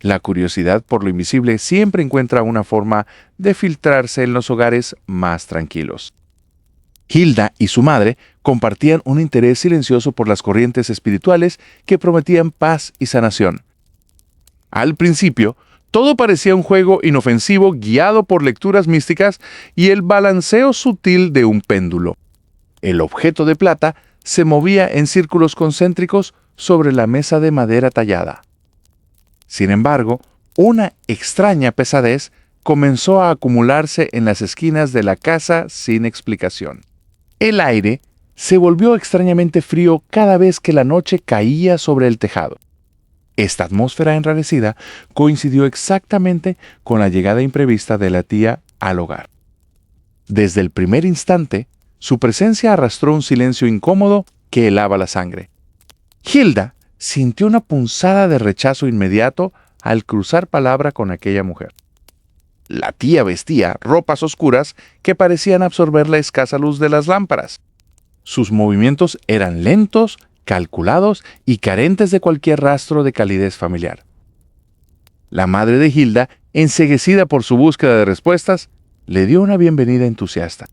La curiosidad por lo invisible siempre encuentra una forma de filtrarse en los hogares más tranquilos. Hilda y su madre compartían un interés silencioso por las corrientes espirituales que prometían paz y sanación. Al principio, todo parecía un juego inofensivo guiado por lecturas místicas y el balanceo sutil de un péndulo. El objeto de plata se movía en círculos concéntricos sobre la mesa de madera tallada. Sin embargo, una extraña pesadez comenzó a acumularse en las esquinas de la casa sin explicación. El aire se volvió extrañamente frío cada vez que la noche caía sobre el tejado. Esta atmósfera enrarecida coincidió exactamente con la llegada imprevista de la tía al hogar. Desde el primer instante, su presencia arrastró un silencio incómodo que helaba la sangre. Hilda sintió una punzada de rechazo inmediato al cruzar palabra con aquella mujer. La tía vestía ropas oscuras que parecían absorber la escasa luz de las lámparas. Sus movimientos eran lentos, calculados y carentes de cualquier rastro de calidez familiar. La madre de Hilda, enceguecida por su búsqueda de respuestas, le dio una bienvenida entusiasta.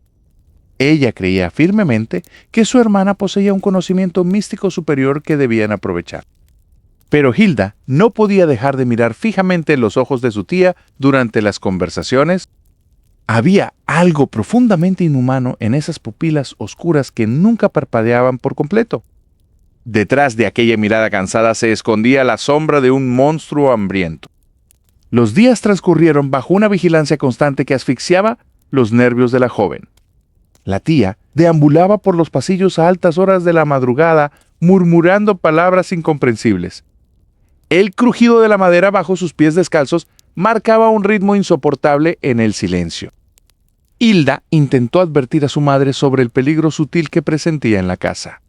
Ella creía firmemente que su hermana poseía un conocimiento místico superior que debían aprovechar. Pero Hilda no podía dejar de mirar fijamente los ojos de su tía durante las conversaciones. Había algo profundamente inhumano en esas pupilas oscuras que nunca parpadeaban por completo. Detrás de aquella mirada cansada se escondía la sombra de un monstruo hambriento. Los días transcurrieron bajo una vigilancia constante que asfixiaba los nervios de la joven. La tía deambulaba por los pasillos a altas horas de la madrugada, murmurando palabras incomprensibles. El crujido de la madera bajo sus pies descalzos marcaba un ritmo insoportable en el silencio. Hilda intentó advertir a su madre sobre el peligro sutil que presentía en la casa.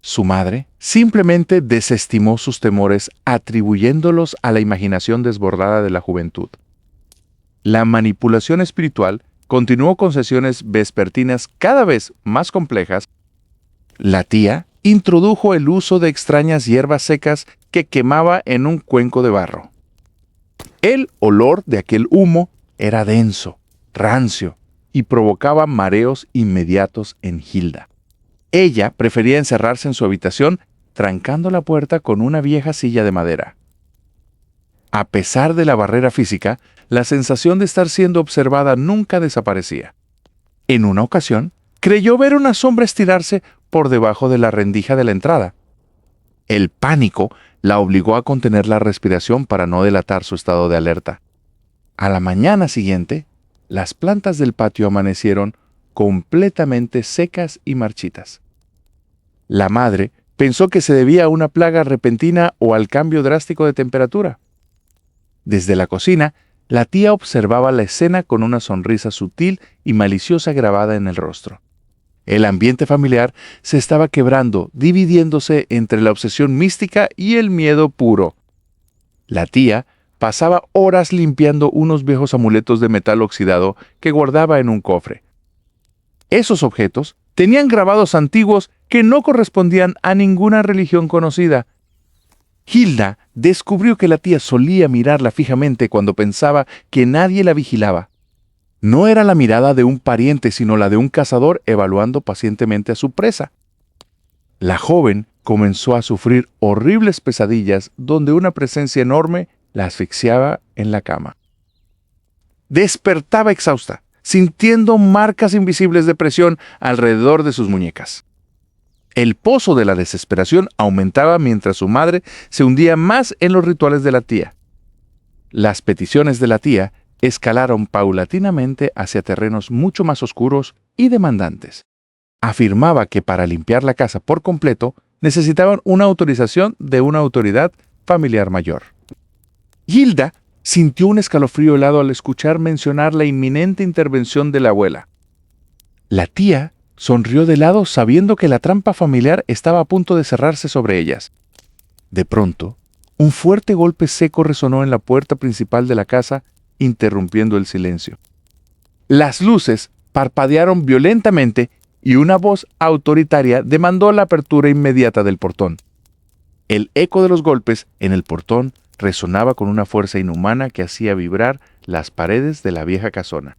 Su madre simplemente desestimó sus temores, atribuyéndolos a la imaginación desbordada de la juventud. La manipulación espiritual continuó con sesiones vespertinas cada vez más complejas. La tía introdujo el uso de extrañas hierbas secas que quemaba en un cuenco de barro. El olor de aquel humo era denso, rancio, y provocaba mareos inmediatos en Hilda. Ella prefería encerrarse en su habitación, trancando la puerta con una vieja silla de madera. A pesar de la barrera física, la sensación de estar siendo observada nunca desaparecía. En una ocasión, creyó ver una sombra estirarse por debajo de la rendija de la entrada. El pánico la obligó a contener la respiración para no delatar su estado de alerta. A la mañana siguiente, las plantas del patio amanecieron completamente secas y marchitas. La madre pensó que se debía a una plaga repentina o al cambio drástico de temperatura. Desde la cocina, la tía observaba la escena con una sonrisa sutil y maliciosa grabada en el rostro. El ambiente familiar se estaba quebrando, dividiéndose entre la obsesión mística y el miedo puro. La tía pasaba horas limpiando unos viejos amuletos de metal oxidado que guardaba en un cofre. Esos objetos tenían grabados antiguos que no correspondían a ninguna religión conocida. Hilda descubrió que la tía solía mirarla fijamente cuando pensaba que nadie la vigilaba. No era la mirada de un pariente, sino la de un cazador evaluando pacientemente a su presa. La joven comenzó a sufrir horribles pesadillas donde una presencia enorme la asfixiaba en la cama. Despertaba exhausta, sintiendo marcas invisibles de presión alrededor de sus muñecas. El pozo de la desesperación aumentaba mientras su madre se hundía más en los rituales de la tía. Las peticiones de la tía escalaron paulatinamente hacia terrenos mucho más oscuros y demandantes. Afirmaba que para limpiar la casa por completo necesitaban una autorización de una autoridad familiar mayor. Hilda sintió un escalofrío helado al escuchar mencionar la inminente intervención de la abuela. La tía sonrió de lado sabiendo que la trampa familiar estaba a punto de cerrarse sobre ellas. De pronto, un fuerte golpe seco resonó en la puerta principal de la casa, interrumpiendo el silencio. Las luces parpadearon violentamente y una voz autoritaria demandó la apertura inmediata del portón. El eco de los golpes en el portón resonaba con una fuerza inhumana que hacía vibrar las paredes de la vieja casona.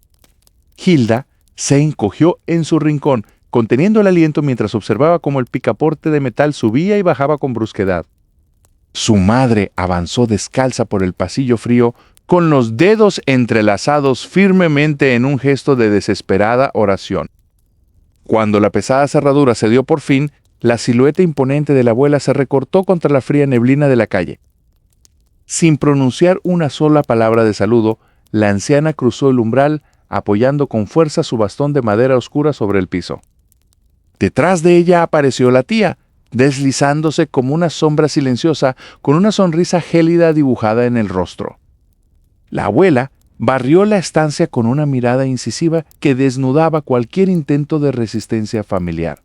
Hilda se encogió en su rincón, conteniendo el aliento mientras observaba cómo el picaporte de metal subía y bajaba con brusquedad. Su madre avanzó descalza por el pasillo frío, con los dedos entrelazados firmemente en un gesto de desesperada oración. Cuando la pesada cerradura se dio por fin, la silueta imponente de la abuela se recortó contra la fría neblina de la calle. Sin pronunciar una sola palabra de saludo, la anciana cruzó el umbral, apoyando con fuerza su bastón de madera oscura sobre el piso. Detrás de ella apareció la tía, deslizándose como una sombra silenciosa, con una sonrisa gélida dibujada en el rostro. La abuela barrió la estancia con una mirada incisiva que desnudaba cualquier intento de resistencia familiar.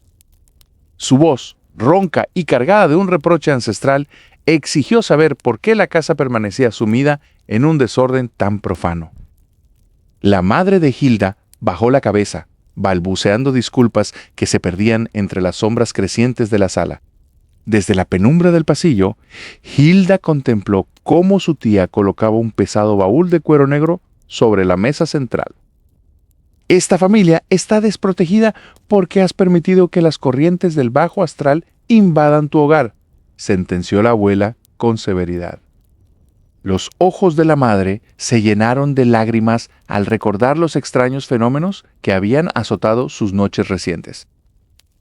Su voz, ronca y cargada de un reproche ancestral, exigió saber por qué la casa permanecía sumida en un desorden tan profano. La madre de Hilda bajó la cabeza, balbuceando disculpas que se perdían entre las sombras crecientes de la sala. Desde la penumbra del pasillo, Hilda contempló cómo su tía colocaba un pesado baúl de cuero negro sobre la mesa central. Esta familia está desprotegida porque has permitido que las corrientes del bajo astral invadan tu hogar, sentenció la abuela con severidad. Los ojos de la madre se llenaron de lágrimas al recordar los extraños fenómenos que habían azotado sus noches recientes.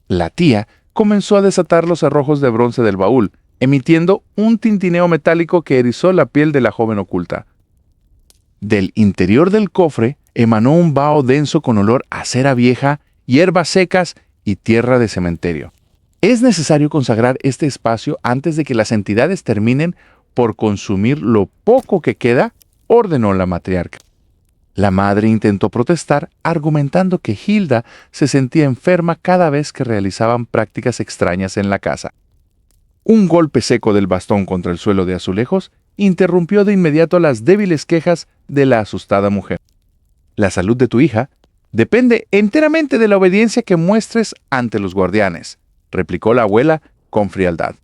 La tía comenzó a desatar los cerrojos de bronce del baúl, emitiendo un tintineo metálico que erizó la piel de la joven oculta. Del interior del cofre emanó un vaho denso con olor a cera vieja, hierbas secas y tierra de cementerio. Es necesario consagrar este espacio antes de que las entidades terminen por consumir lo poco que queda, ordenó la matriarca. La madre intentó protestar, argumentando que Hilda se sentía enferma cada vez que realizaban prácticas extrañas en la casa. Un golpe seco del bastón contra el suelo de azulejos interrumpió de inmediato las débiles quejas de la asustada mujer. La salud de tu hija depende enteramente de la obediencia que muestres ante los guardianes, replicó la abuela con frialdad.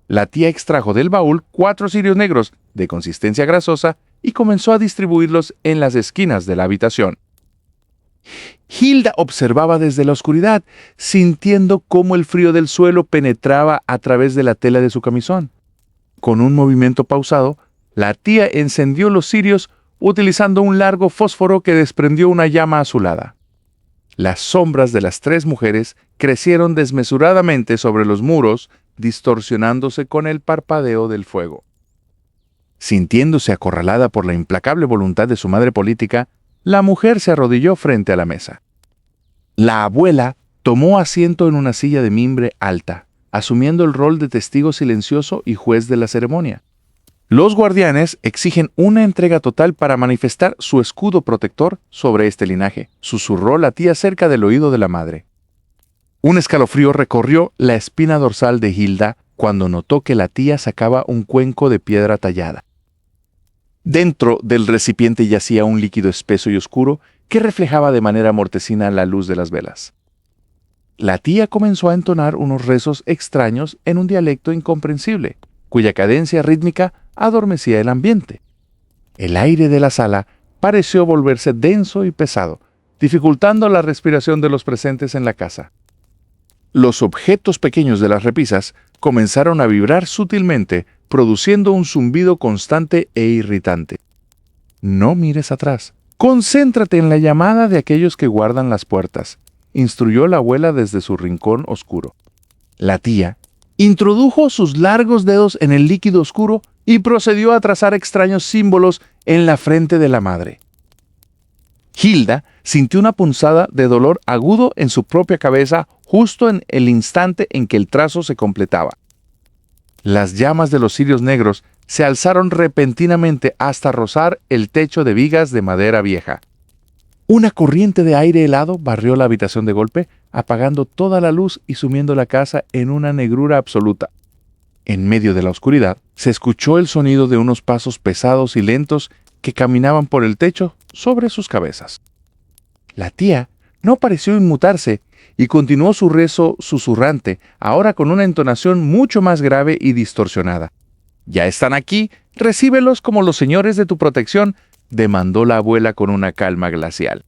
La tía extrajo del baúl 4 cirios negros de consistencia grasosa y comenzó a distribuirlos en las esquinas de la habitación. Hilda observaba desde la oscuridad, sintiendo cómo el frío del suelo penetraba a través de la tela de su camisón. Con un movimiento pausado, la tía encendió los cirios utilizando un largo fósforo que desprendió una llama azulada. Las sombras de las 3 mujeres crecieron desmesuradamente sobre los muros, distorsionándose con el parpadeo del fuego. Sintiéndose acorralada por la implacable voluntad de su madre política, la mujer se arrodilló frente a la mesa. La abuela tomó asiento en una silla de mimbre alta, asumiendo el rol de testigo silencioso y juez de la ceremonia. Los guardianes exigen una entrega total para manifestar su escudo protector sobre este linaje, susurró la tía cerca del oído de la madre. Un escalofrío recorrió la espina dorsal de Hilda cuando notó que la tía sacaba un cuenco de piedra tallada. Dentro del recipiente yacía un líquido espeso y oscuro que reflejaba de manera mortecina la luz de las velas. La tía comenzó a entonar unos rezos extraños en un dialecto incomprensible, cuya cadencia rítmica adormecía el ambiente. El aire de la sala pareció volverse denso y pesado, dificultando la respiración de los presentes en la casa. Los objetos pequeños de las repisas comenzaron a vibrar sutilmente, produciendo un zumbido constante e irritante. No mires atrás. Concéntrate en la llamada de aquellos que guardan las puertas, instruyó la abuela desde su rincón oscuro. La tía introdujo sus largos dedos en el líquido oscuro y procedió a trazar extraños símbolos en la frente de la madre. Hilda sintió una punzada de dolor agudo en su propia cabeza justo en el instante en que el trazo se completaba. Las llamas de los cirios negros se alzaron repentinamente hasta rozar el techo de vigas de madera vieja. Una corriente de aire helado barrió la habitación de golpe, apagando toda la luz y sumiendo la casa en una negrura absoluta. En medio de la oscuridad, se escuchó el sonido de unos pasos pesados y lentos que caminaban por el techo sobre sus cabezas. La tía no pareció inmutarse y continuó su rezo susurrante, ahora con una entonación mucho más grave y distorsionada. Ya están aquí, recíbelos como los señores de tu protección, demandó la abuela con una calma glacial.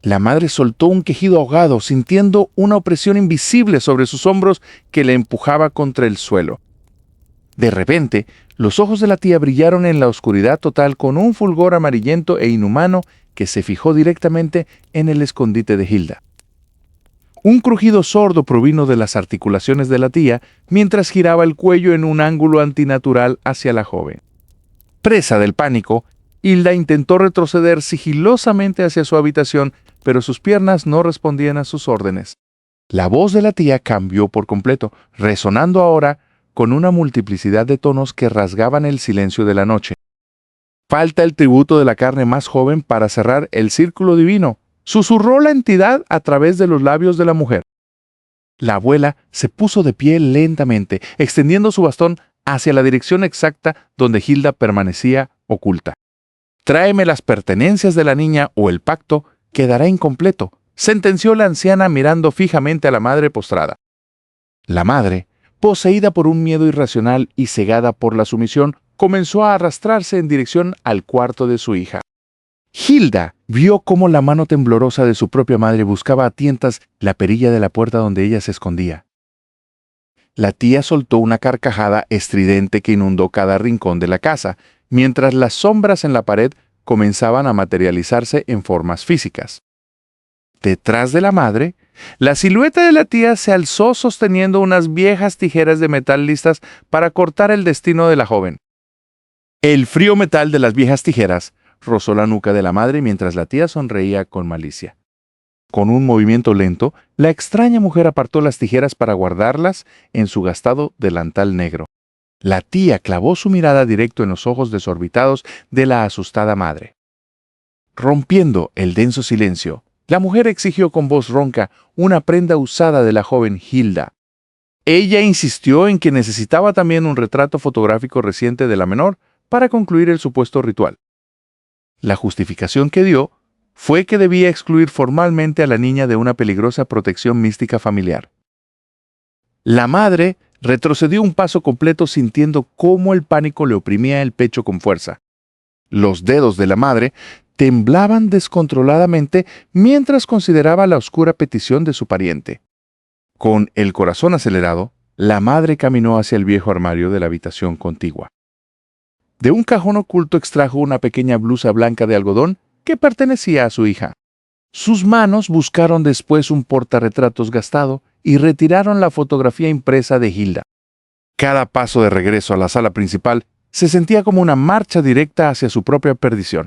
La madre soltó un quejido ahogado, sintiendo una opresión invisible sobre sus hombros que le empujaba contra el suelo. De repente, los ojos de la tía brillaron en la oscuridad total con un fulgor amarillento e inhumano que se fijó directamente en el escondite de Hilda. Un crujido sordo provino de las articulaciones de la tía mientras giraba el cuello en un ángulo antinatural hacia la joven. Presa del pánico, Hilda intentó retroceder sigilosamente hacia su habitación, pero sus piernas no respondían a sus órdenes. La voz de la tía cambió por completo, resonando ahora con una multiplicidad de tonos que rasgaban el silencio de la noche. Falta el tributo de la carne más joven para cerrar el círculo divino, susurró la entidad a través de los labios de la mujer. La abuela se puso de pie lentamente, extendiendo su bastón hacia la dirección exacta donde Hilda permanecía oculta. Tráeme las pertenencias de la niña o el pacto quedará incompleto, sentenció la anciana mirando fijamente a la madre postrada. La madre, poseída por un miedo irracional y cegada por la sumisión, comenzó a arrastrarse en dirección al cuarto de su hija. Hilda vio cómo la mano temblorosa de su propia madre buscaba a tientas la perilla de la puerta donde ella se escondía. La tía soltó una carcajada estridente que inundó cada rincón de la casa, mientras las sombras en la pared comenzaban a materializarse en formas físicas. Detrás de la madre, la silueta de la tía se alzó sosteniendo unas viejas tijeras de metal listas para cortar el destino de la joven. El frío metal de las viejas tijeras rozó la nuca de la madre mientras la tía sonreía con malicia. Con un movimiento lento, la extraña mujer apartó las tijeras para guardarlas en su gastado delantal negro. La tía clavó su mirada directo en los ojos desorbitados de la asustada madre. Rompiendo el denso silencio, la mujer exigió con voz ronca una prenda usada de la joven Hilda. Ella insistió en que necesitaba también un retrato fotográfico reciente de la menor para concluir el supuesto ritual. La justificación que dio fue que debía excluir formalmente a la niña de una peligrosa protección mística familiar. La madre retrocedió un paso completo sintiendo cómo el pánico le oprimía el pecho con fuerza. Los dedos de la madre temblaban descontroladamente mientras consideraba la oscura petición de su pariente. Con el corazón acelerado, la madre caminó hacia el viejo armario de la habitación contigua. De un cajón oculto extrajo una pequeña blusa blanca de algodón que pertenecía a su hija. Sus manos buscaron después un portarretratos gastado y retiraron la fotografía impresa de Hilda. Cada paso de regreso a la sala principal se sentía como una marcha directa hacia su propia perdición.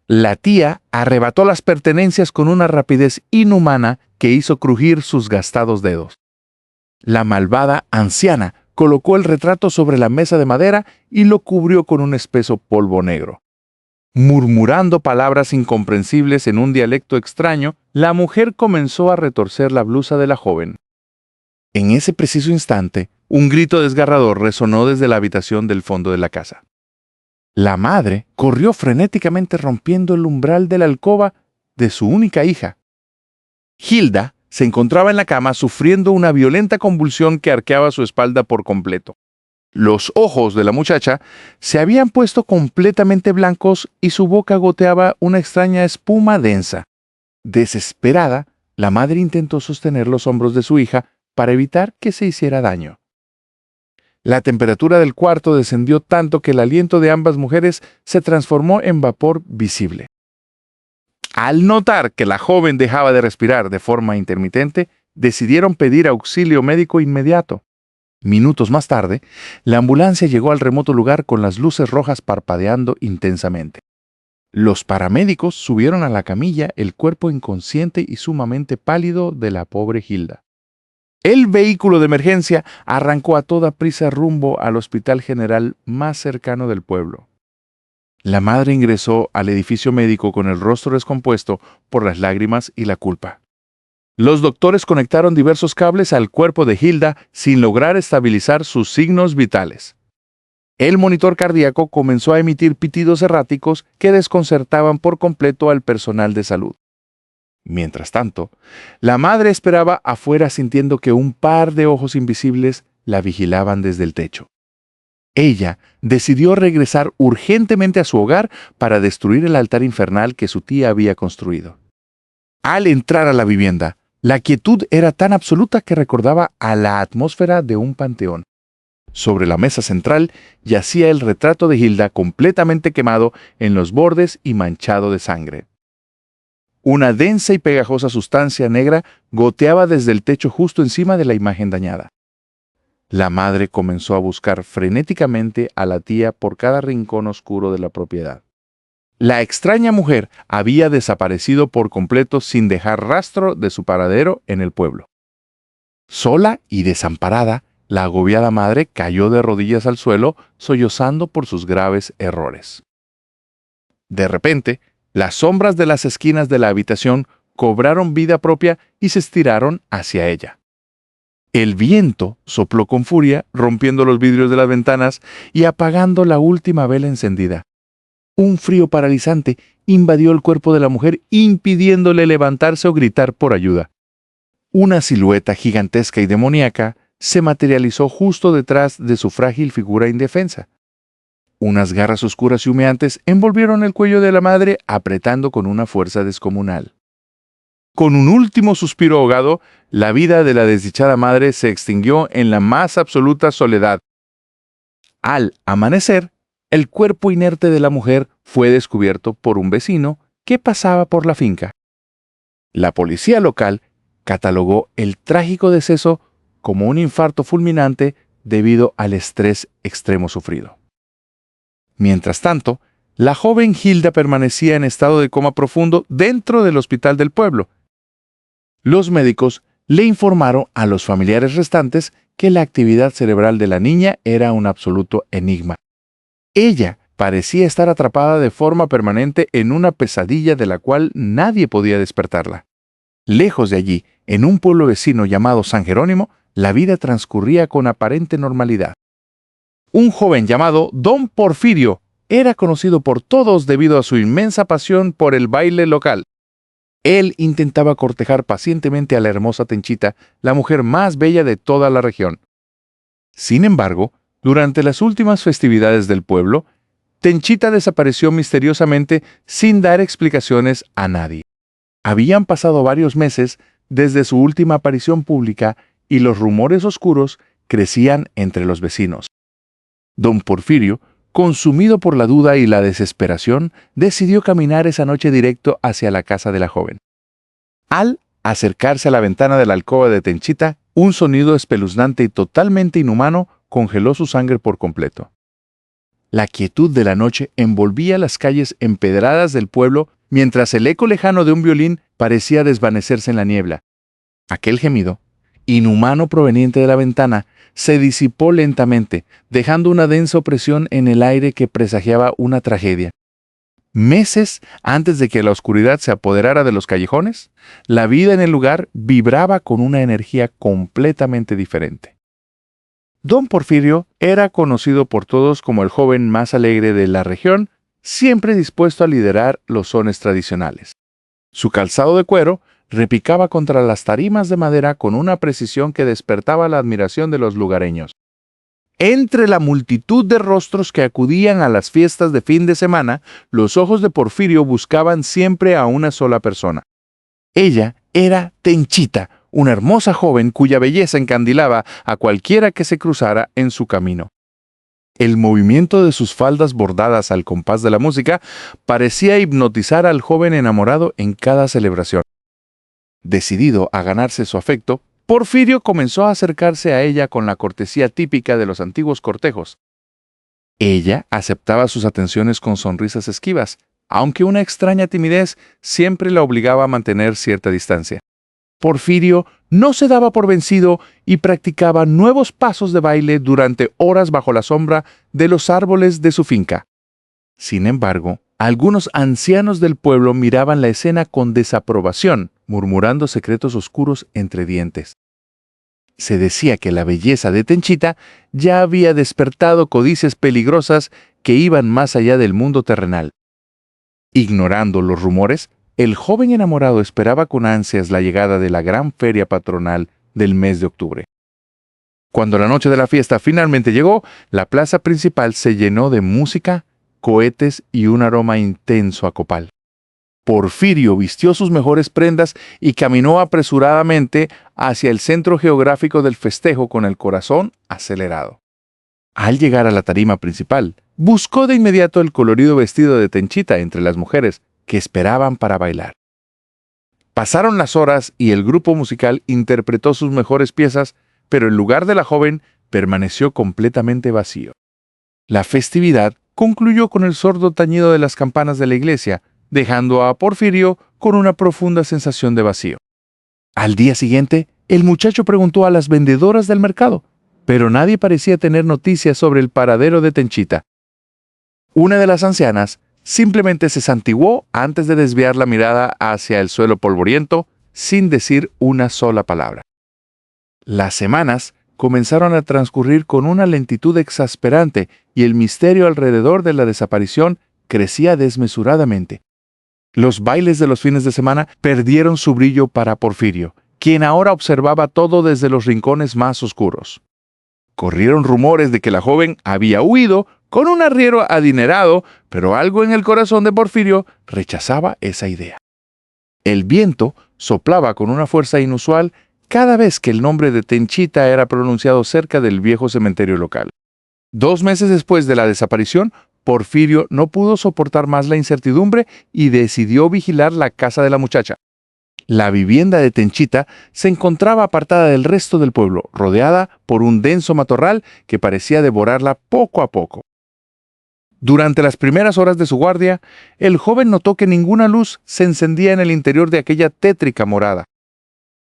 La tía arrebató las pertenencias con una rapidez inhumana que hizo crujir sus gastados dedos. La malvada anciana colocó el retrato sobre la mesa de madera y lo cubrió con un espeso polvo negro. Murmurando palabras incomprensibles en un dialecto extraño, la mujer comenzó a retorcer la blusa de la joven. En ese preciso instante, un grito desgarrador resonó desde la habitación del fondo de la casa. La madre corrió frenéticamente rompiendo el umbral de la alcoba de su única hija. Hilda se encontraba en la cama sufriendo una violenta convulsión que arqueaba su espalda por completo. Los ojos de la muchacha se habían puesto completamente blancos y su boca goteaba una extraña espuma densa. Desesperada, la madre intentó sostener los hombros de su hija para evitar que se hiciera daño. La temperatura del cuarto descendió tanto que el aliento de ambas mujeres se transformó en vapor visible. Al notar que la joven dejaba de respirar de forma intermitente, decidieron pedir auxilio médico inmediato. Minutos más tarde, la ambulancia llegó al remoto lugar con las luces rojas parpadeando intensamente. Los paramédicos subieron a la camilla el cuerpo inconsciente y sumamente pálido de la pobre Hilda. El vehículo de emergencia arrancó a toda prisa rumbo al hospital general más cercano del pueblo. La madre ingresó al edificio médico con el rostro descompuesto por las lágrimas y la culpa. Los doctores conectaron diversos cables al cuerpo de Hilda sin lograr estabilizar sus signos vitales. El monitor cardíaco comenzó a emitir pitidos erráticos que desconcertaban por completo al personal de salud. Mientras tanto, la madre esperaba afuera sintiendo que un par de ojos invisibles la vigilaban desde el techo. Ella decidió regresar urgentemente a su hogar para destruir el altar infernal que su tía había construido. Al entrar a la vivienda, la quietud era tan absoluta que recordaba a la atmósfera de un panteón. Sobre la mesa central yacía el retrato de Hilda completamente quemado en los bordes y manchado de sangre. Una densa y pegajosa sustancia negra goteaba desde el techo justo encima de la imagen dañada. La madre comenzó a buscar frenéticamente a la tía por cada rincón oscuro de la propiedad. La extraña mujer había desaparecido por completo sin dejar rastro de su paradero en el pueblo. Sola y desamparada, la agobiada madre cayó de rodillas al suelo, sollozando por sus graves errores. De repente, las sombras de las esquinas de la habitación cobraron vida propia y se estiraron hacia ella. El viento sopló con furia, rompiendo los vidrios de las ventanas y apagando la última vela encendida. Un frío paralizante invadió el cuerpo de la mujer, impidiéndole levantarse o gritar por ayuda. Una silueta gigantesca y demoníaca se materializó justo detrás de su frágil figura indefensa. Unas garras oscuras y humeantes envolvieron el cuello de la madre, apretando con una fuerza descomunal. Con un último suspiro ahogado, la vida de la desdichada madre se extinguió en la más absoluta soledad. Al amanecer, el cuerpo inerte de la mujer fue descubierto por un vecino que pasaba por la finca. La policía local catalogó el trágico deceso como un infarto fulminante debido al estrés extremo sufrido. Mientras tanto, la joven Hilda permanecía en estado de coma profundo dentro del hospital del pueblo. Los médicos le informaron a los familiares restantes que la actividad cerebral de la niña era un absoluto enigma. Ella parecía estar atrapada de forma permanente en una pesadilla de la cual nadie podía despertarla. Lejos de allí, en un pueblo vecino llamado San Jerónimo, la vida transcurría con aparente normalidad. Un joven llamado Don Porfirio era conocido por todos debido a su inmensa pasión por el baile local. Él intentaba cortejar pacientemente a la hermosa Tenchita, la mujer más bella de toda la región. Sin embargo, durante las últimas festividades del pueblo, Tenchita desapareció misteriosamente sin dar explicaciones a nadie. Habían pasado varios meses desde su última aparición pública y los rumores oscuros crecían entre los vecinos. Don Porfirio, consumido por la duda y la desesperación, decidió caminar esa noche directo hacia la casa de la joven. Al acercarse a la ventana de la alcoba de Tenchita, un sonido espeluznante y totalmente inhumano congeló su sangre por completo. La quietud de la noche envolvía las calles empedradas del pueblo mientras el eco lejano de un violín parecía desvanecerse en la niebla. Aquel gemido, inhumano proveniente de la ventana, se disipó lentamente, dejando una densa opresión en el aire que presagiaba una tragedia. Meses antes de que la oscuridad se apoderara de los callejones, la vida en el lugar vibraba con una energía completamente diferente. Don Porfirio era conocido por todos como el joven más alegre de la región, siempre dispuesto a liderar los sones tradicionales. Su calzado de cuero repicaba contra las tarimas de madera con una precisión que despertaba la admiración de los lugareños. Entre la multitud de rostros que acudían a las fiestas de fin de semana, los ojos de Porfirio buscaban siempre a una sola persona. Ella era Tenchita, una hermosa joven cuya belleza encandilaba a cualquiera que se cruzara en su camino. El movimiento de sus faldas bordadas al compás de la música parecía hipnotizar al joven enamorado en cada celebración. Decidido a ganarse su afecto, Porfirio comenzó a acercarse a ella con la cortesía típica de los antiguos cortejos. Ella aceptaba sus atenciones con sonrisas esquivas, aunque una extraña timidez siempre la obligaba a mantener cierta distancia. Porfirio no se daba por vencido y practicaba nuevos pasos de baile durante horas bajo la sombra de los árboles de su finca. Sin embargo, algunos ancianos del pueblo miraban la escena con desaprobación, murmurando secretos oscuros entre dientes. Se decía que la belleza de Tenchita ya había despertado codicias peligrosas que iban más allá del mundo terrenal. Ignorando los rumores, el joven enamorado esperaba con ansias la llegada de la gran feria patronal del mes de octubre. Cuando la noche de la fiesta finalmente llegó, la plaza principal se llenó de música, cohetes y un aroma intenso a copal. Porfirio vistió sus mejores prendas y caminó apresuradamente hacia el centro geográfico del festejo con el corazón acelerado. Al llegar a la tarima principal, buscó de inmediato el colorido vestido de Tenchita entre las mujeres que esperaban para bailar. Pasaron las horas y el grupo musical interpretó sus mejores piezas, pero el lugar de la joven permaneció completamente vacío. La festividad concluyó con el sordo tañido de las campanas de la iglesia, dejando a Porfirio con una profunda sensación de vacío. Al día siguiente, el muchacho preguntó a las vendedoras del mercado, pero nadie parecía tener noticias sobre el paradero de Tenchita. Una de las ancianas simplemente se santiguó antes de desviar la mirada hacia el suelo polvoriento, sin decir una sola palabra. Las semanas comenzaron a transcurrir con una lentitud exasperante y el misterio alrededor de la desaparición crecía desmesuradamente. Los bailes de los fines de semana perdieron su brillo para Porfirio, quien ahora observaba todo desde los rincones más oscuros. Corrieron rumores de que la joven había huido con un arriero adinerado, pero algo en el corazón de Porfirio rechazaba esa idea. El viento soplaba con una fuerza inusual cada vez que el nombre de Tenchita era pronunciado cerca del viejo cementerio local. 2 meses después de la desaparición, Porfirio no pudo soportar más la incertidumbre y decidió vigilar la casa de la muchacha. La vivienda de Tenchita se encontraba apartada del resto del pueblo, rodeada por un denso matorral que parecía devorarla poco a poco. Durante las primeras horas de su guardia, el joven notó que ninguna luz se encendía en el interior de aquella tétrica morada.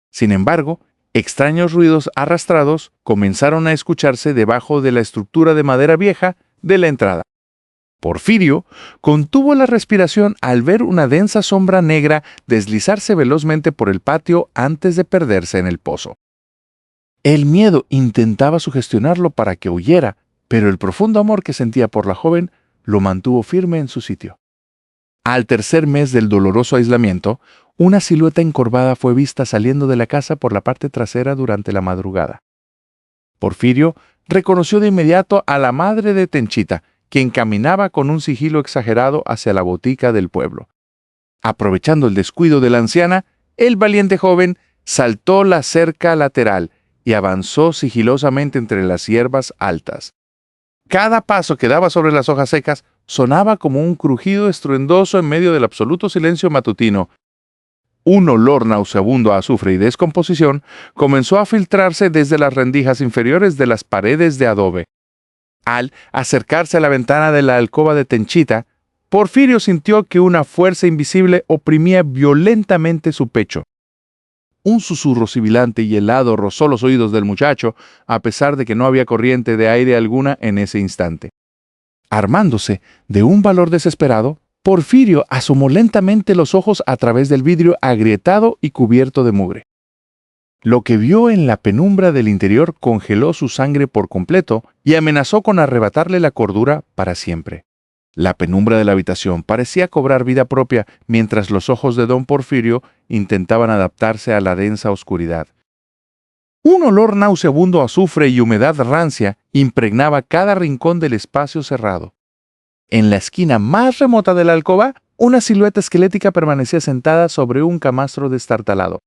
Sin embargo, extraños ruidos arrastrados comenzaron a escucharse debajo de la estructura de madera vieja de la entrada. Porfirio contuvo la respiración al ver una densa sombra negra deslizarse velozmente por el patio antes de perderse en el pozo. El miedo intentaba sugestionarlo para que huyera, pero el profundo amor que sentía por la joven lo mantuvo firme en su sitio. Al tercer mes del doloroso aislamiento, una silueta encorvada fue vista saliendo de la casa por la parte trasera durante la madrugada. Porfirio reconoció de inmediato a la madre de Tenchita, quien caminaba con un sigilo exagerado hacia la botica del pueblo. Aprovechando el descuido de la anciana, el valiente joven saltó la cerca lateral y avanzó sigilosamente entre las hierbas altas. Cada paso que daba sobre las hojas secas sonaba como un crujido estruendoso en medio del absoluto silencio matutino. Un olor nauseabundo a azufre y descomposición comenzó a filtrarse desde las rendijas inferiores de las paredes de adobe. Al acercarse a la ventana de la alcoba de Tenchita, Porfirio sintió que una fuerza invisible oprimía violentamente su pecho. Un susurro sibilante y helado rozó los oídos del muchacho, a pesar de que no había corriente de aire alguna en ese instante. Armándose de un valor desesperado, Porfirio asomó lentamente los ojos a través del vidrio agrietado y cubierto de mugre. Lo que vio en la penumbra del interior congeló su sangre por completo y amenazó con arrebatarle la cordura para siempre. La penumbra de la habitación parecía cobrar vida propia mientras los ojos de don Porfirio intentaban adaptarse a la densa oscuridad. Un olor nauseabundo a azufre y humedad rancia impregnaba cada rincón del espacio cerrado. En la esquina más remota de la alcoba, una silueta esquelética permanecía sentada sobre un camastro destartalado.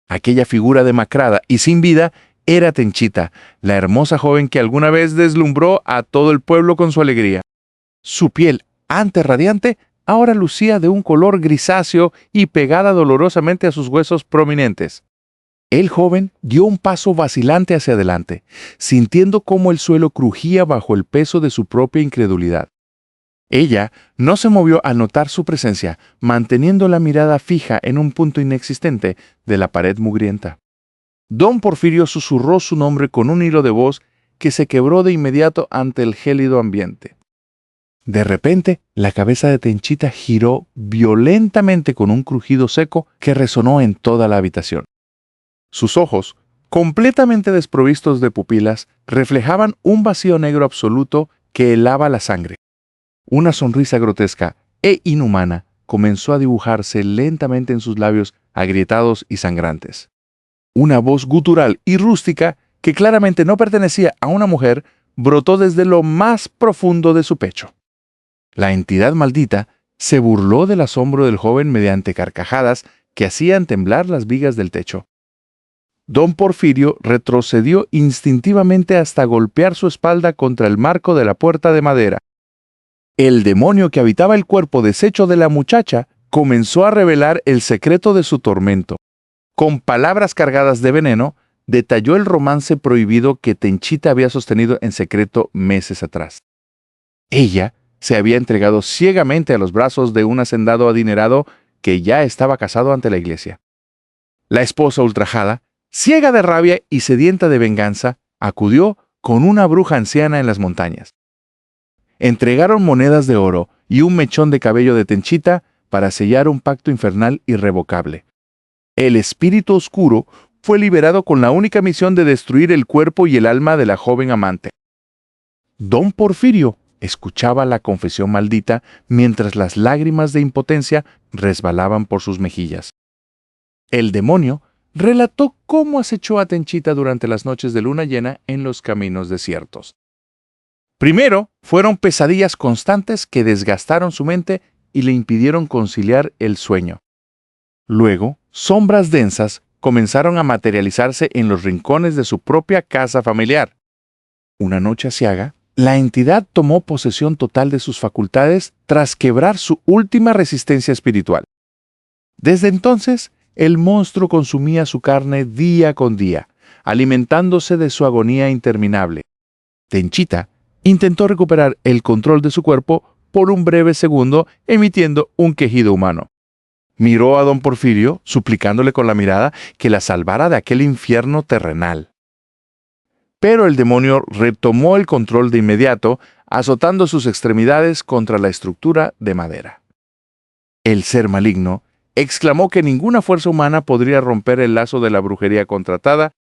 Aquella figura demacrada y sin vida era Tenchita, la hermosa joven que alguna vez deslumbró a todo el pueblo con su alegría. Su piel, antes radiante, ahora lucía de un color grisáceo y pegada dolorosamente a sus huesos prominentes. El joven dio un paso vacilante hacia adelante, sintiendo cómo el suelo crujía bajo el peso de su propia incredulidad. Ella no se movió al notar su presencia, manteniendo la mirada fija en un punto inexistente de la pared mugrienta. Don Porfirio susurró su nombre con un hilo de voz que se quebró de inmediato ante el gélido ambiente. De repente, la cabeza de Tenchita giró violentamente con un crujido seco que resonó en toda la habitación. Sus ojos, completamente desprovistos de pupilas, reflejaban un vacío negro absoluto que helaba la sangre. Una sonrisa grotesca e inhumana comenzó a dibujarse lentamente en sus labios agrietados y sangrantes. Una voz gutural y rústica que claramente no pertenecía a una mujer, brotó desde lo más profundo de su pecho. La entidad maldita se burló del asombro del joven mediante carcajadas que hacían temblar las vigas del techo. Don Porfirio retrocedió instintivamente hasta golpear su espalda contra el marco de la puerta de madera. El demonio que habitaba el cuerpo deshecho de la muchacha comenzó a revelar el secreto de su tormento. Con palabras cargadas de veneno, detalló el romance prohibido que Tenchita había sostenido en secreto meses atrás. Ella se había entregado ciegamente a los brazos de un hacendado adinerado que ya estaba casado ante la iglesia. La esposa ultrajada, ciega de rabia y sedienta de venganza, acudió con una bruja anciana en las montañas. Entregaron monedas de oro y un mechón de cabello de Tenchita para sellar un pacto infernal irrevocable. El espíritu oscuro fue liberado con la única misión de destruir el cuerpo y el alma de la joven amante. Don Porfirio escuchaba la confesión maldita mientras las lágrimas de impotencia resbalaban por sus mejillas. El demonio relató cómo acechó a Tenchita durante las noches de luna llena en los caminos desiertos. Primero, fueron pesadillas constantes que desgastaron su mente y le impidieron conciliar el sueño. Luego, sombras densas comenzaron a materializarse en los rincones de su propia casa familiar. Una noche aciaga, la entidad tomó posesión total de sus facultades tras quebrar su última resistencia espiritual. Desde entonces, el monstruo consumía su carne día con día, alimentándose de su agonía interminable. Tenchita intentó recuperar el control de su cuerpo por un breve segundo, emitiendo un quejido humano. Miró a don Porfirio, suplicándole con la mirada que la salvara de aquel infierno terrenal. Pero el demonio retomó el control de inmediato, azotando sus extremidades contra la estructura de madera. El ser maligno exclamó que ninguna fuerza humana podría romper el lazo de la brujería contratada.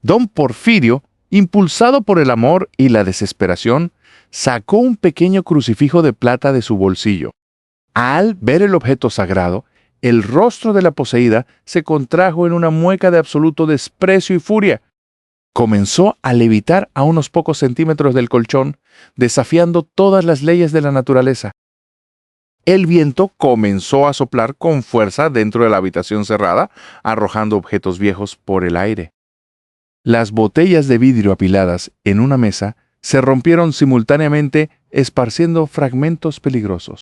Don Porfirio, impulsado por el amor y la desesperación, sacó un pequeño crucifijo de plata de su bolsillo. Al ver el objeto sagrado, el rostro de la poseída se contrajo en una mueca de absoluto desprecio y furia. Comenzó a levitar a unos pocos centímetros del colchón, desafiando todas las leyes de la naturaleza. El viento comenzó a soplar con fuerza dentro de la habitación cerrada, arrojando objetos viejos por el aire. Las botellas de vidrio apiladas en una mesa se rompieron simultáneamente, esparciendo fragmentos peligrosos.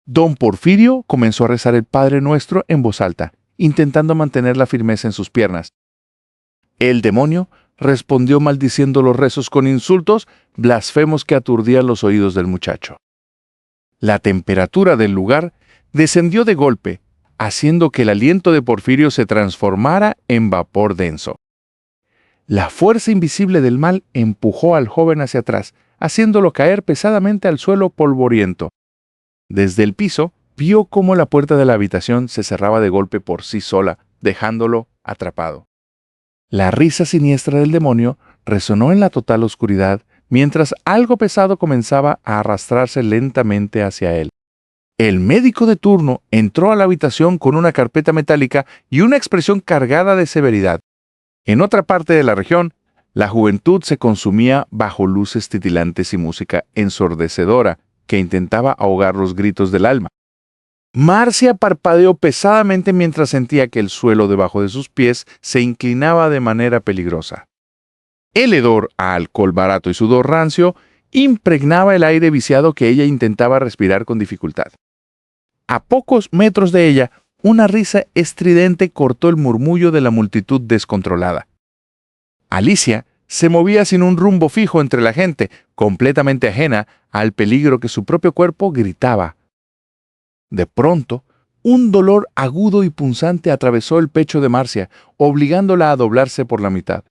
Don Porfirio comenzó a rezar el Padre Nuestro en voz alta, intentando mantener la firmeza en sus piernas. El demonio respondió maldiciendo los rezos con insultos blasfemos que aturdían los oídos del muchacho. La temperatura del lugar descendió de golpe, haciendo que el aliento de Porfirio se transformara en vapor denso. La fuerza invisible del mal empujó al joven hacia atrás, haciéndolo caer pesadamente al suelo polvoriento. Desde el piso, vio cómo la puerta de la habitación se cerraba de golpe por sí sola, dejándolo atrapado. La risa siniestra del demonio resonó en la total oscuridad, mientras algo pesado comenzaba a arrastrarse lentamente hacia él. El médico de turno entró a la habitación con una carpeta metálica y una expresión cargada de severidad. En otra parte de la región, la juventud se consumía bajo luces titilantes y música ensordecedora que intentaba ahogar los gritos del alma. Marcia parpadeó pesadamente mientras sentía que el suelo debajo de sus pies se inclinaba de manera peligrosa. El hedor a alcohol barato y sudor rancio impregnaba el aire viciado que ella intentaba respirar con dificultad. A pocos metros de ella, una risa estridente cortó el murmullo de la multitud descontrolada. Alicia se movía sin un rumbo fijo entre la gente, completamente ajena al peligro que su propio cuerpo gritaba. De pronto, un dolor agudo y punzante atravesó el pecho de Marcia, obligándola a doblarse por la mitad.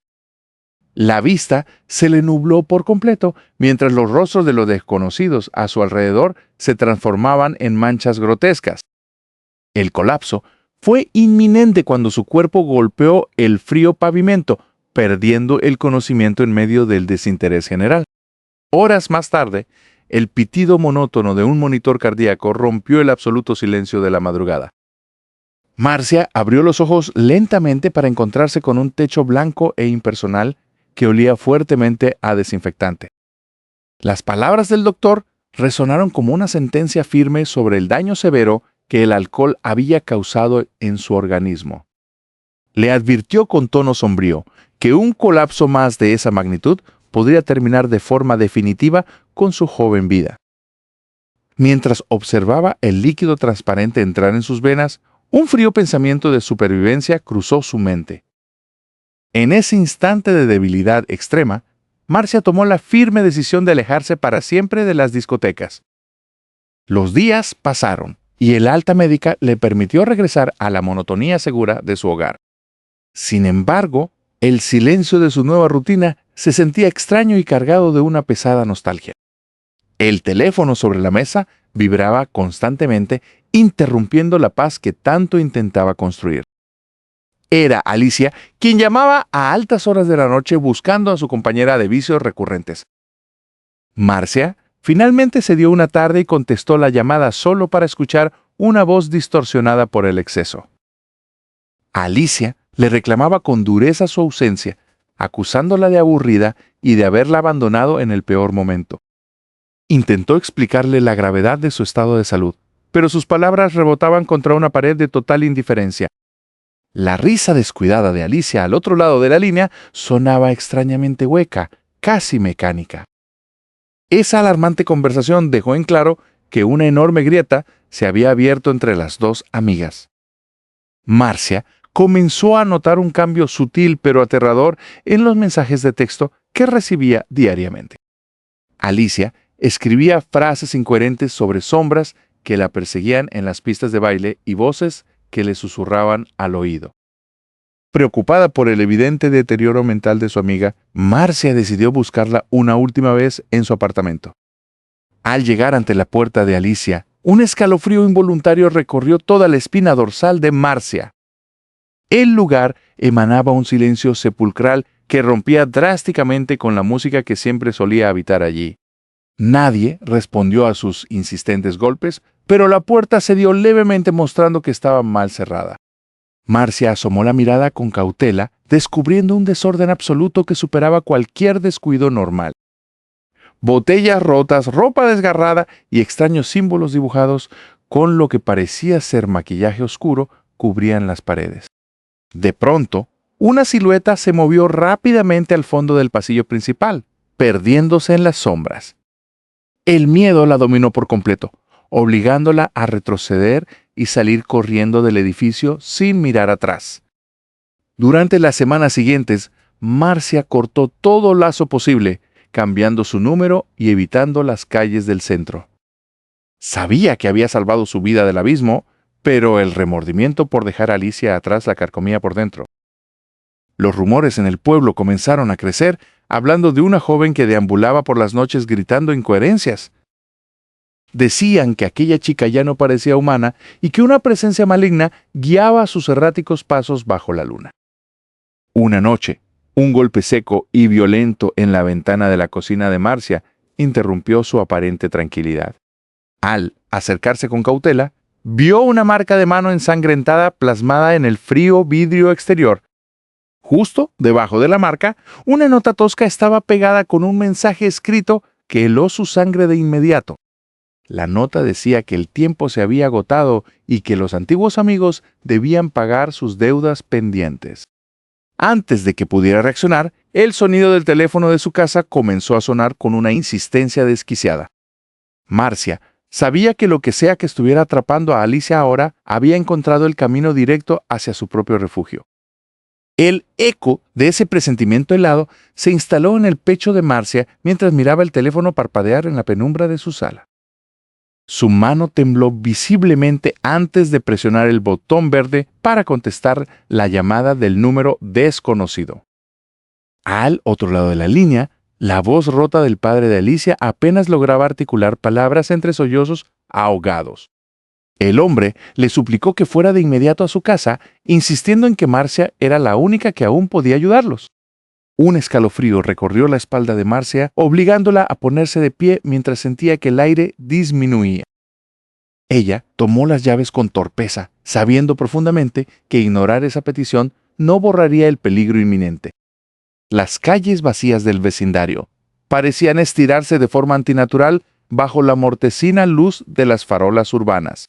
La vista se le nubló por completo, mientras los rostros de los desconocidos a su alrededor se transformaban en manchas grotescas. El colapso fue inminente cuando su cuerpo golpeó el frío pavimento, perdiendo el conocimiento en medio del desinterés general. Horas más tarde, el pitido monótono de un monitor cardíaco rompió el absoluto silencio de la madrugada. Marcia abrió los ojos lentamente para encontrarse con un techo blanco e impersonal que olía fuertemente a desinfectante. Las palabras del doctor resonaron como una sentencia firme sobre el daño severo que el alcohol había causado en su organismo. Le advirtió con tono sombrío que un colapso más de esa magnitud podría terminar de forma definitiva con su joven vida. Mientras observaba el líquido transparente entrar en sus venas, un frío pensamiento de supervivencia cruzó su mente. En ese instante de debilidad extrema, Marcia tomó la firme decisión de alejarse para siempre de las discotecas. Los días pasaron y el alta médica le permitió regresar a la monotonía segura de su hogar. Sin embargo, el silencio de su nueva rutina se sentía extraño y cargado de una pesada nostalgia. El teléfono sobre la mesa vibraba constantemente, interrumpiendo la paz que tanto intentaba construir. Era Alicia quien llamaba a altas horas de la noche buscando a su compañera de vicios recurrentes. Marcia finalmente se dio una tarde y contestó la llamada solo para escuchar una voz distorsionada por el exceso. Alicia le reclamaba con dureza su ausencia, acusándola de aburrida y de haberla abandonado en el peor momento. Intentó explicarle la gravedad de su estado de salud, pero sus palabras rebotaban contra una pared de total indiferencia. La risa descuidada de Alicia al otro lado de la línea sonaba extrañamente hueca, casi mecánica. Esa alarmante conversación dejó en claro que una enorme grieta se había abierto entre las dos amigas. Marcia comenzó a notar un cambio sutil pero aterrador en los mensajes de texto que recibía diariamente. Alicia escribía frases incoherentes sobre sombras que la perseguían en las pistas de baile y voces que le susurraban al oído. Preocupada por el evidente deterioro mental de su amiga, Marcia decidió buscarla una última vez en su apartamento. Al llegar ante la puerta de Alicia, un escalofrío involuntario recorrió toda la espina dorsal de Marcia. El lugar emanaba un silencio sepulcral que rompía drásticamente con la música que siempre solía habitar allí. Nadie respondió a sus insistentes golpes, pero la puerta cedió levemente mostrando que estaba mal cerrada. Marcia asomó la mirada con cautela, descubriendo un desorden absoluto que superaba cualquier descuido normal. Botellas rotas, ropa desgarrada y extraños símbolos dibujados con lo que parecía ser maquillaje oscuro cubrían las paredes. De pronto, una silueta se movió rápidamente al fondo del pasillo principal, perdiéndose en las sombras. El miedo la dominó por completo, obligándola a retroceder y salir corriendo del edificio sin mirar atrás. Durante las semanas siguientes, Marcia cortó todo lazo posible, cambiando su número y evitando las calles del centro. Sabía que había salvado su vida del abismo, pero el remordimiento por dejar a Alicia atrás la carcomía por dentro. Los rumores en el pueblo comenzaron a crecer, hablando de una joven que deambulaba por las noches gritando incoherencias. Decían que aquella chica ya no parecía humana y que una presencia maligna guiaba sus erráticos pasos bajo la luna. Una noche, un golpe seco y violento en la ventana de la cocina de Marcia interrumpió su aparente tranquilidad. Al acercarse con cautela, vio una marca de mano ensangrentada plasmada en el frío vidrio exterior. Justo debajo de la marca, una nota tosca estaba pegada con un mensaje escrito que heló su sangre de inmediato. La nota decía que el tiempo se había agotado y que los antiguos amigos debían pagar sus deudas pendientes. Antes de que pudiera reaccionar, el sonido del teléfono de su casa comenzó a sonar con una insistencia desquiciada. Marcia sabía que lo que sea que estuviera atrapando a Alicia ahora había encontrado el camino directo hacia su propio refugio. El eco de ese presentimiento helado se instaló en el pecho de Marcia mientras miraba el teléfono parpadear en la penumbra de su sala. Su mano tembló visiblemente antes de presionar el botón verde para contestar la llamada del número desconocido. Al otro lado de la línea, la voz rota del padre de Alicia apenas lograba articular palabras entre sollozos ahogados. El hombre le suplicó que fuera de inmediato a su casa, insistiendo en que Marcia era la única que aún podía ayudarlos. Un escalofrío recorrió la espalda de Marcia, obligándola a ponerse de pie mientras sentía que el aire disminuía. Ella tomó las llaves con torpeza, sabiendo profundamente que ignorar esa petición no borraría el peligro inminente. Las calles vacías del vecindario parecían estirarse de forma antinatural bajo la mortecina luz de las farolas urbanas.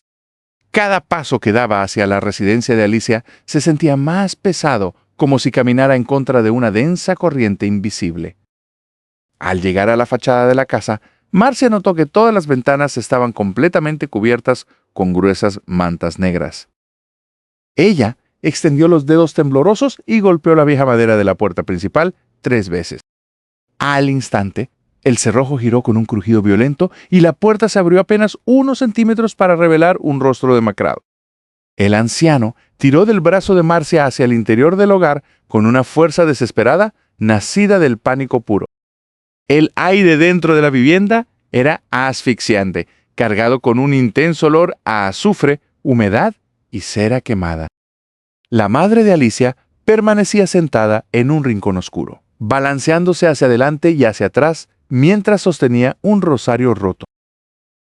Cada paso que daba hacia la residencia de Alicia se sentía más pesado, como si caminara en contra de una densa corriente invisible. Al llegar a la fachada de la casa, Marcia notó que todas las ventanas estaban completamente cubiertas con gruesas mantas negras. Ella extendió los dedos temblorosos y golpeó la vieja madera de la puerta principal 3 veces. Al instante, el cerrojo giró con un crujido violento y la puerta se abrió apenas unos centímetros para revelar un rostro demacrado. El anciano tiró del brazo de Marcia hacia el interior del hogar con una fuerza desesperada nacida del pánico puro. El aire dentro de la vivienda era asfixiante, cargado con un intenso olor a azufre, humedad y cera quemada. La madre de Alicia permanecía sentada en un rincón oscuro, balanceándose hacia adelante y hacia atrás mientras sostenía un rosario roto.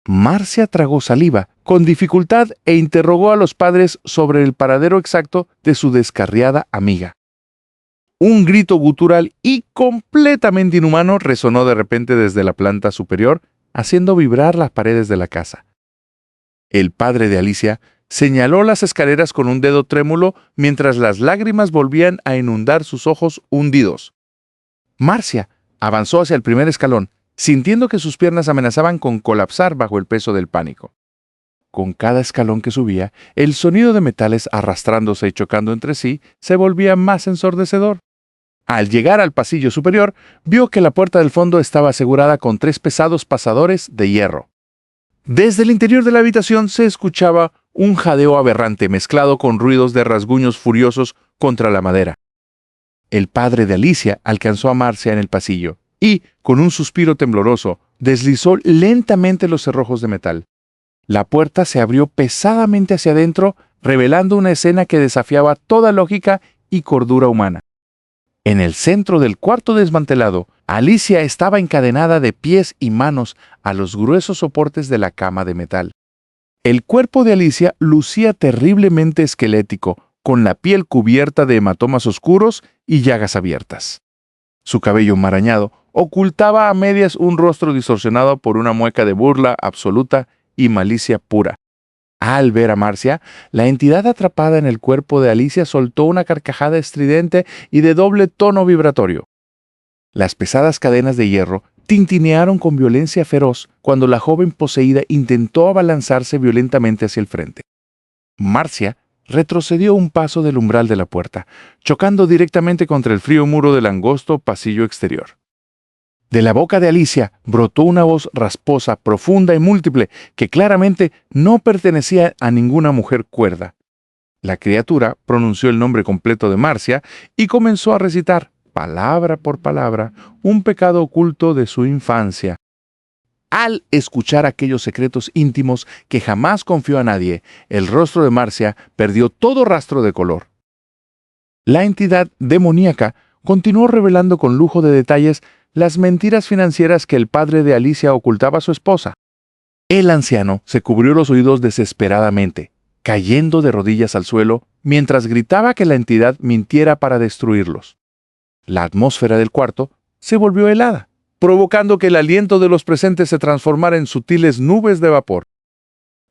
Marcia tragó saliva con dificultad e interrogó a los padres sobre el paradero exacto de su descarriada amiga. Un grito gutural y completamente inhumano resonó de repente desde la planta superior, haciendo vibrar las paredes de la casa. El padre de Alicia señaló las escaleras con un dedo trémulo mientras las lágrimas volvían a inundar sus ojos hundidos. Marcia avanzó hacia el primer escalón, sintiendo que sus piernas amenazaban con colapsar bajo el peso del pánico. Con cada escalón que subía, el sonido de metales arrastrándose y chocando entre sí se volvía más ensordecedor. Al llegar al pasillo superior, vio que la puerta del fondo estaba asegurada con 3 pesados pasadores de hierro. Desde el interior de la habitación se escuchaba un jadeo aberrante mezclado con ruidos de rasguños furiosos contra la madera. El padre de Alicia alcanzó a Marcia en el pasillo y, con un suspiro tembloroso, deslizó lentamente los cerrojos de metal. La puerta se abrió pesadamente hacia adentro, revelando una escena que desafiaba toda lógica y cordura humana. En el centro del cuarto desmantelado, Alicia estaba encadenada de pies y manos a los gruesos soportes de la cama de metal. El cuerpo de Alicia lucía terriblemente esquelético, con la piel cubierta de hematomas oscuros y llagas abiertas. Su cabello enmarañado ocultaba a medias un rostro distorsionado por una mueca de burla absoluta y malicia pura. Al ver a Marcia, la entidad atrapada en el cuerpo de Alicia soltó una carcajada estridente y de doble tono vibratorio. Las pesadas cadenas de hierro tintinearon con violencia feroz cuando la joven poseída intentó abalanzarse violentamente hacia el frente. Marcia retrocedió un paso del umbral de la puerta, chocando directamente contra el frío muro del angosto pasillo exterior. De la boca de Alicia brotó una voz rasposa, profunda y múltiple, que claramente no pertenecía a ninguna mujer cuerda. La criatura pronunció el nombre completo de Marcia y comenzó a recitar, palabra por palabra, un pecado oculto de su infancia. Al escuchar aquellos secretos íntimos que jamás confió a nadie, el rostro de Marcia perdió todo rastro de color. La entidad demoníaca continuó revelando con lujo de detalles las mentiras financieras que el padre de Alicia ocultaba a su esposa. El anciano se cubrió los oídos desesperadamente, cayendo de rodillas al suelo mientras gritaba que la entidad mintiera para destruirlos. La atmósfera del cuarto se volvió helada, provocando que el aliento de los presentes se transformara en sutiles nubes de vapor.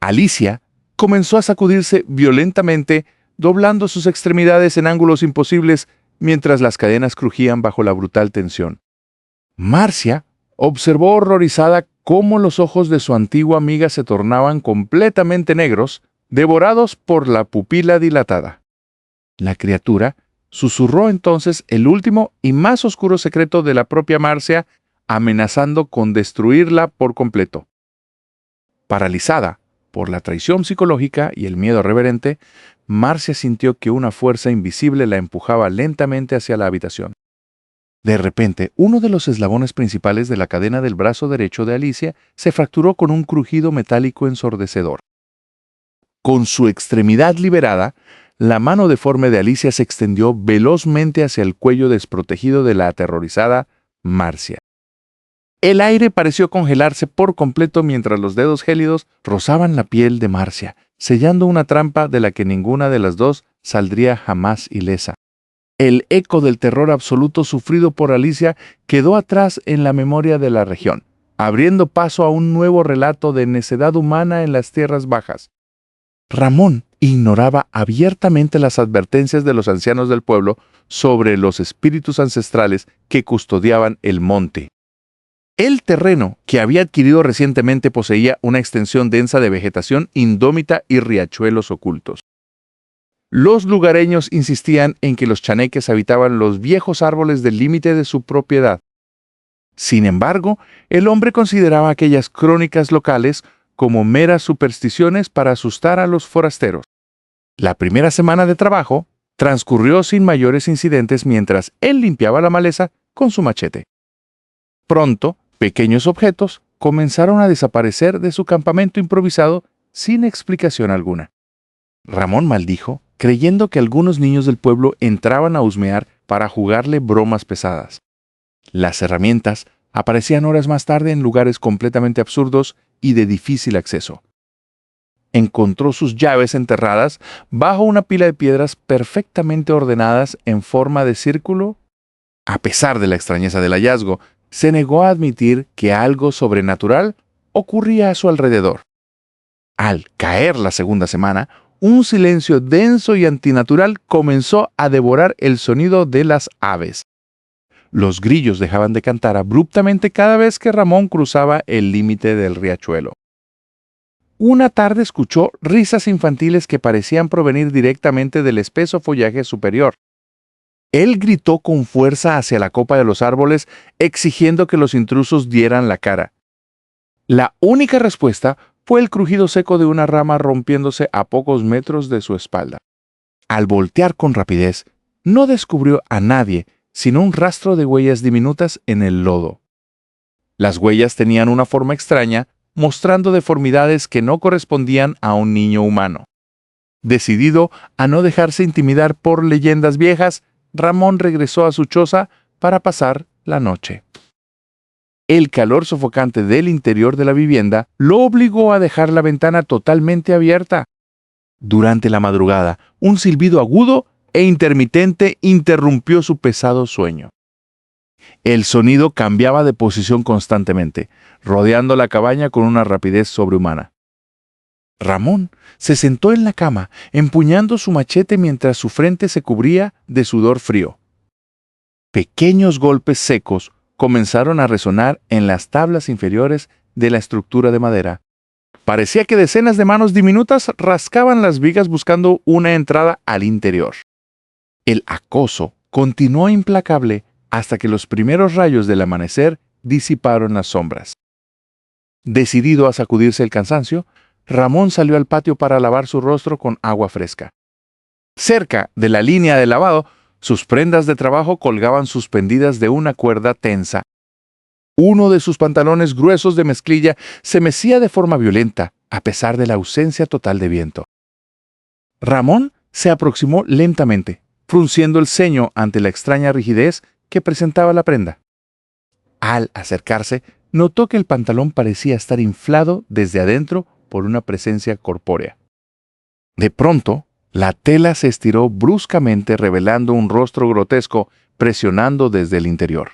Alicia comenzó a sacudirse violentamente, doblando sus extremidades en ángulos imposibles mientras las cadenas crujían bajo la brutal tensión. Marcia observó horrorizada cómo los ojos de su antigua amiga se tornaban completamente negros, devorados por la pupila dilatada. La criatura susurró entonces el último y más oscuro secreto de la propia Marcia, amenazando con destruirla por completo. Paralizada por la traición psicológica y el miedo reverente, Marcia sintió que una fuerza invisible la empujaba lentamente hacia la habitación. De repente, uno de los eslabones principales de la cadena del brazo derecho de Alicia se fracturó con un crujido metálico ensordecedor. Con su extremidad liberada, la mano deforme de Alicia se extendió velozmente hacia el cuello desprotegido de la aterrorizada Marcia. El aire pareció congelarse por completo mientras los dedos gélidos rozaban la piel de Marcia, sellando una trampa de la que ninguna de las dos saldría jamás ilesa. El eco del terror absoluto sufrido por Alicia quedó atrás en la memoria de la región, abriendo paso a un nuevo relato de necedad humana en las tierras bajas. Ramón ignoraba abiertamente las advertencias de los ancianos del pueblo sobre los espíritus ancestrales que custodiaban el monte. El terreno que había adquirido recientemente poseía una extensión densa de vegetación indómita y riachuelos ocultos. Los lugareños insistían en que los chaneques habitaban los viejos árboles del límite de su propiedad. Sin embargo, el hombre consideraba aquellas crónicas locales como meras supersticiones para asustar a los forasteros. La primera semana de trabajo transcurrió sin mayores incidentes mientras él limpiaba la maleza con su machete. Pronto, pequeños objetos comenzaron a desaparecer de su campamento improvisado sin explicación alguna. Ramón maldijo, creyendo que algunos niños del pueblo entraban a husmear para jugarle bromas pesadas. Las herramientas aparecían horas más tarde en lugares completamente absurdos y de difícil acceso. Encontró sus llaves enterradas bajo una pila de piedras perfectamente ordenadas en forma de círculo. A pesar de la extrañeza del hallazgo, se negó a admitir que algo sobrenatural ocurría a su alrededor. Al caer la segunda semana, un silencio denso y antinatural comenzó a devorar el sonido de las aves. Los grillos dejaban de cantar abruptamente cada vez que Ramón cruzaba el límite del riachuelo. Una tarde escuchó risas infantiles que parecían provenir directamente del espeso follaje superior. Él gritó con fuerza hacia la copa de los árboles, exigiendo que los intrusos dieran la cara. La única respuesta fue el crujido seco de una rama rompiéndose a pocos metros de su espalda. Al voltear con rapidez, no descubrió a nadie, sino un rastro de huellas diminutas en el lodo. Las huellas tenían una forma extraña, mostrando deformidades que no correspondían a un niño humano. Decidido a no dejarse intimidar por leyendas viejas, Ramón regresó a su choza para pasar la noche. El calor sofocante del interior de la vivienda lo obligó a dejar la ventana totalmente abierta. Durante la madrugada, un silbido agudo e intermitente interrumpió su pesado sueño. El sonido cambiaba de posición constantemente, rodeando la cabaña con una rapidez sobrehumana. Ramón se sentó en la cama, empuñando su machete mientras su frente se cubría de sudor frío. Pequeños golpes secos comenzaron a resonar en las tablas inferiores de la estructura de madera. Parecía que decenas de manos diminutas rascaban las vigas buscando una entrada al interior. El acoso continuó implacable hasta que los primeros rayos del amanecer disiparon las sombras. Decidido a sacudirse el cansancio, Ramón salió al patio para lavar su rostro con agua fresca. Cerca de la línea de lavado, sus prendas de trabajo colgaban suspendidas de una cuerda tensa. Uno de sus pantalones gruesos de mezclilla se mecía de forma violenta, a pesar de la ausencia total de viento. Ramón se aproximó lentamente, frunciendo el ceño ante la extraña rigidez que presentaba la prenda. Al acercarse, notó que el pantalón parecía estar inflado desde adentro por una presencia corpórea. De pronto, la tela se estiró bruscamente revelando un rostro grotesco presionando desde el interior.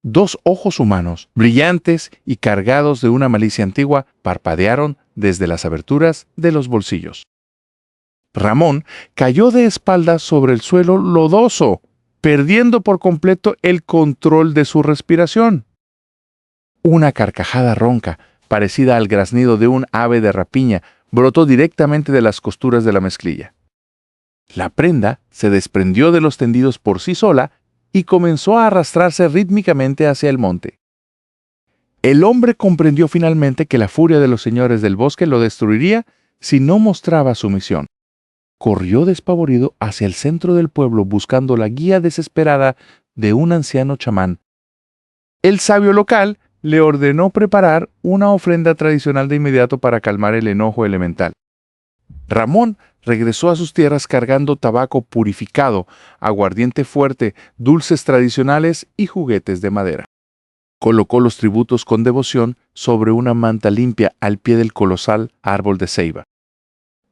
Dos ojos humanos, brillantes y cargados de una malicia antigua, parpadearon desde las aberturas de los bolsillos. Ramón cayó de espaldas sobre el suelo lodoso, perdiendo por completo el control de su respiración. Una carcajada ronca, parecida al graznido de un ave de rapiña, brotó directamente de las costuras de la mezclilla. La prenda se desprendió de los tendidos por sí sola y comenzó a arrastrarse rítmicamente hacia el monte. El hombre comprendió finalmente que la furia de los señores del bosque lo destruiría si no mostraba sumisión. Corrió despavorido hacia el centro del pueblo buscando la guía desesperada de un anciano chamán. El sabio local le ordenó preparar una ofrenda tradicional de inmediato para calmar el enojo elemental. Ramón regresó a sus tierras cargando tabaco purificado, aguardiente fuerte, dulces tradicionales y juguetes de madera. Colocó los tributos con devoción sobre una manta limpia al pie del colosal árbol de ceiba.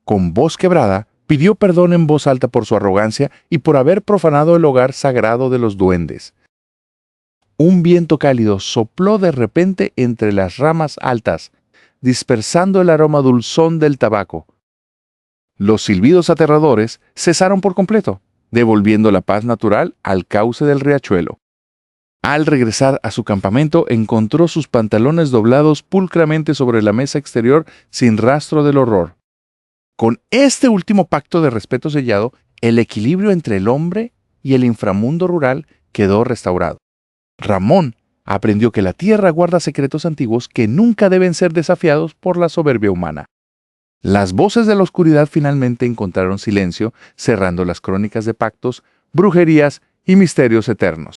Con voz quebrada, pidió perdón en voz alta por su arrogancia y por haber profanado el hogar sagrado de los duendes. Un viento cálido sopló de repente entre las ramas altas, dispersando el aroma dulzón del tabaco. Los silbidos aterradores cesaron por completo, devolviendo la paz natural al cauce del riachuelo. Al regresar a su campamento, encontró sus pantalones doblados pulcramente sobre la mesa exterior sin rastro del horror. Con este último pacto de respeto sellado, el equilibrio entre el hombre y el inframundo rural quedó restaurado. Ramón aprendió que la tierra guarda secretos antiguos que nunca deben ser desafiados por la soberbia humana. Las voces de la oscuridad finalmente encontraron silencio, cerrando las crónicas de pactos, brujerías y misterios eternos.